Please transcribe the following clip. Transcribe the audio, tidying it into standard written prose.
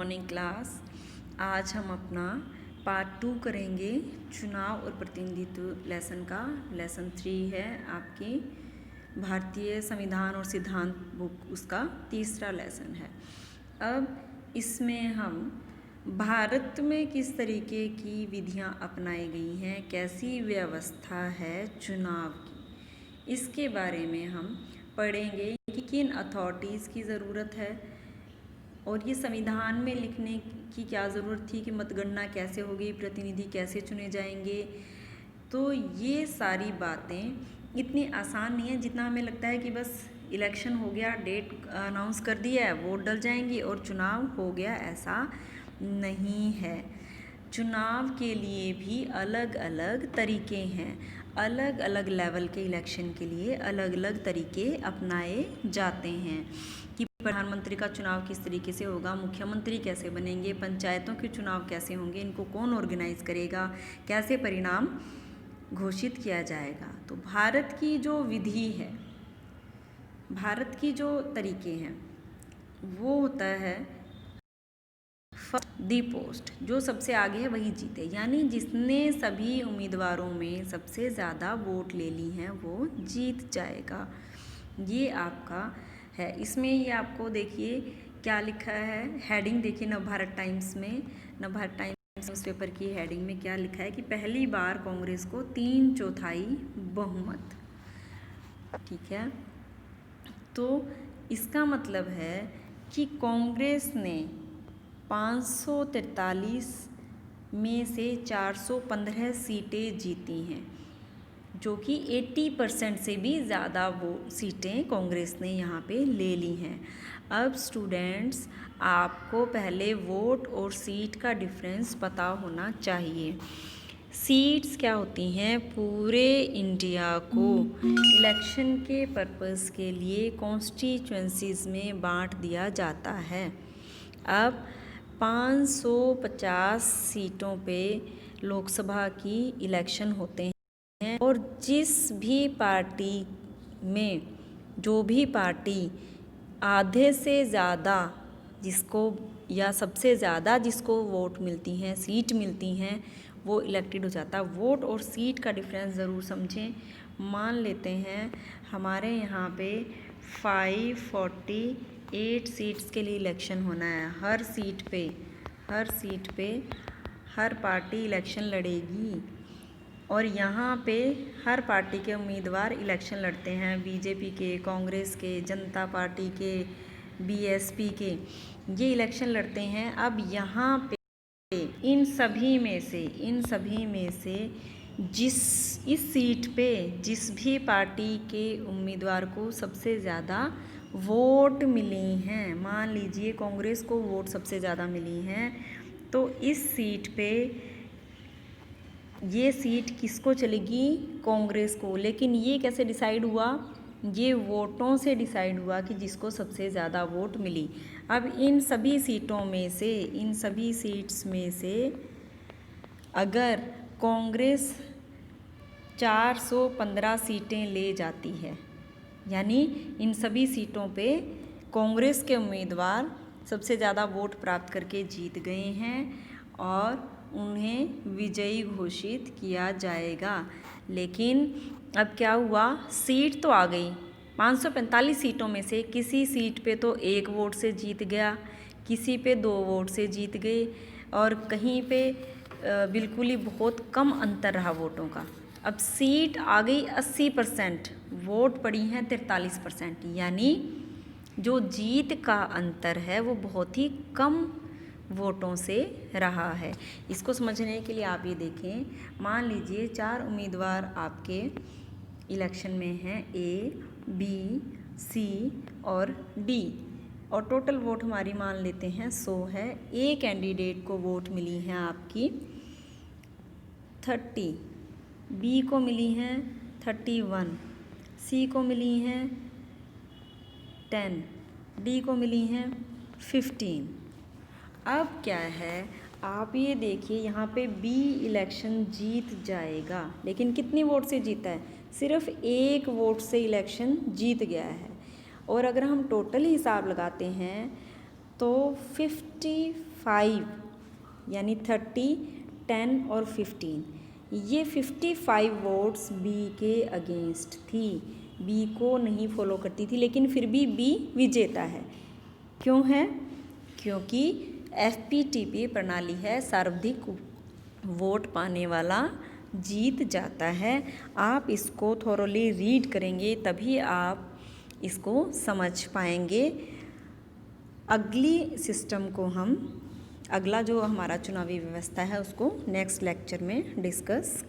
Morning class. आज हम अपना पार्ट 2 करेंगे चुनाव और प्रतिनिधित्व लेसन का। लेसन 3 है आपकी भारतीय संविधान और सिद्धांत बुक, उसका तीसरा लेसन है। अब इसमें हम भारत में किस तरीके की विधियां अपनाई गई हैं, कैसी व्यवस्था है चुनाव की, इसके बारे में हम पढ़ेंगे कि किन अथॉरिटीज़ की ज़रूरत है और ये संविधान में लिखने की क्या ज़रूरत थी कि मतगणना कैसे होगी, प्रतिनिधि कैसे चुने जाएंगे। तो ये सारी बातें इतनी आसान नहीं है जितना हमें लगता है कि बस इलेक्शन हो गया, डेट अनाउंस कर दिया है, वोट डल जाएंगी और चुनाव हो गया। ऐसा नहीं है। चुनाव के लिए भी अलग अलग तरीके हैं। अलग अलग लेवल के इलेक्शन के लिए अलग अलग तरीके अपनाए जाते हैं कि प्रधानमंत्री का चुनाव किस तरीके से होगा, मुख्यमंत्री कैसे बनेंगे, पंचायतों के चुनाव कैसे होंगे, इनको कौन ऑर्गेनाइज करेगा, कैसे परिणाम घोषित किया जाएगा। तो भारत की जो विधि है, भारत की जो तरीके हैं, वो होता है दी पोस्ट, जो सबसे आगे है वही जीते, यानी जिसने सभी उम्मीदवारों में सबसे ज़्यादा वोट ले ली हैं वो जीत जाएगा। ये आपका है। इसमें ये आपको देखिए क्या लिखा है, हेडिंग देखिए नवभारत टाइम्स में, नवभारत टाइम्स न्यूज़पेपर की हेडिंग में क्या लिखा है कि पहली बार कांग्रेस को 3/4 बहुमत। ठीक है, तो इसका मतलब है कि कांग्रेस ने 543 में से 415 सीटें जीती हैं, जो कि 80% से भी ज़्यादा वो सीटें कांग्रेस ने यहाँ पे ले ली हैं। अब स्टूडेंट्स, आपको पहले वोट और सीट का डिफरेंस पता होना चाहिए। सीट्स क्या होती हैं, पूरे इंडिया को इलेक्शन के पर्पस के लिए कॉन्स्टिट्यूएंसीज में बांट दिया जाता है। अब 550 सीटों पे लोकसभा की इलेक्शन होते हैं और जिस भी पार्टी में, जो भी पार्टी आधे से ज़्यादा जिसको या सबसे ज़्यादा जिसको वोट मिलती हैं, सीट मिलती हैं, वो इलेक्टेड हो जाता है। वोट और सीट का डिफरेंस ज़रूर समझें। मान लेते हैं हमारे यहाँ पे 548 सीट्स के लिए इलेक्शन होना है। हर सीट पे हर पार्टी इलेक्शन लड़ेगी और यहाँ पे हर पार्टी के उम्मीदवार इलेक्शन लड़ते हैं। बीजेपी के, कांग्रेस के, जनता पार्टी के, बीएसपी के, ये इलेक्शन लड़ते हैं। अब यहाँ पे इन सभी में से इस सीट पे जिस भी पार्टी के उम्मीदवार को सबसे ज़्यादा वोट मिली हैं, मान लीजिए कांग्रेस को वोट सबसे ज़्यादा मिली हैं, तो इस सीट पे ये सीट किसको चलेगी, कांग्रेस को। लेकिन ये कैसे डिसाइड हुआ, ये वोटों से डिसाइड हुआ कि जिसको सबसे ज़्यादा वोट मिली। अब इन सभी सीट्स में से अगर कांग्रेस 415 सीटें ले जाती है, यानी इन सभी सीटों पे कांग्रेस के उम्मीदवार सबसे ज़्यादा वोट प्राप्त करके जीत गए हैं और उन्हें विजयी घोषित किया जाएगा। लेकिन अब क्या हुआ, सीट तो आ गई, 545 सीटों में से किसी सीट पे तो 1 वोट से जीत गया, किसी पे 2 वोट से जीत गए और कहीं पे बिल्कुल ही बहुत कम अंतर रहा वोटों का। अब सीट आ गई 80%, वोट पड़ी हैं 43%, यानी जो जीत का अंतर है वो बहुत ही कम वोटों से रहा है। इसको समझने के लिए आप ये देखें, मान लीजिए 4 उम्मीदवार आपके इलेक्शन में हैं, ए, बी, सी और डी, और टोटल वोट हमारी मान लेते हैं 100 है। ए कैंडिडेट को वोट मिली हैं आपकी 30, बी को मिली हैं 31, सी को मिली हैं 10, डी को मिली हैं 15। अब क्या है, आप ये देखिए यहाँ पे बी इलेक्शन जीत जाएगा, लेकिन कितनी वोट से जीता है, सिर्फ 1 वोट से इलेक्शन जीत गया है। और अगर हम टोटल हिसाब लगाते हैं तो 55 यानी 30, 10 और 15, ये 55 वोट्स बी के अगेंस्ट थी, बी को नहीं फॉलो करती थी, लेकिन फिर भी बी विजेता है। क्यों है? क्योंकि FPTP प्रणाली है, सर्वाधिक वोट पाने वाला जीत जाता है। आप इसको थोरोली रीड करेंगे तभी आप इसको समझ पाएंगे। अगली सिस्टम को हम, अगला जो हमारा चुनावी व्यवस्था है उसको नेक्स्ट लेक्चर में डिस्कस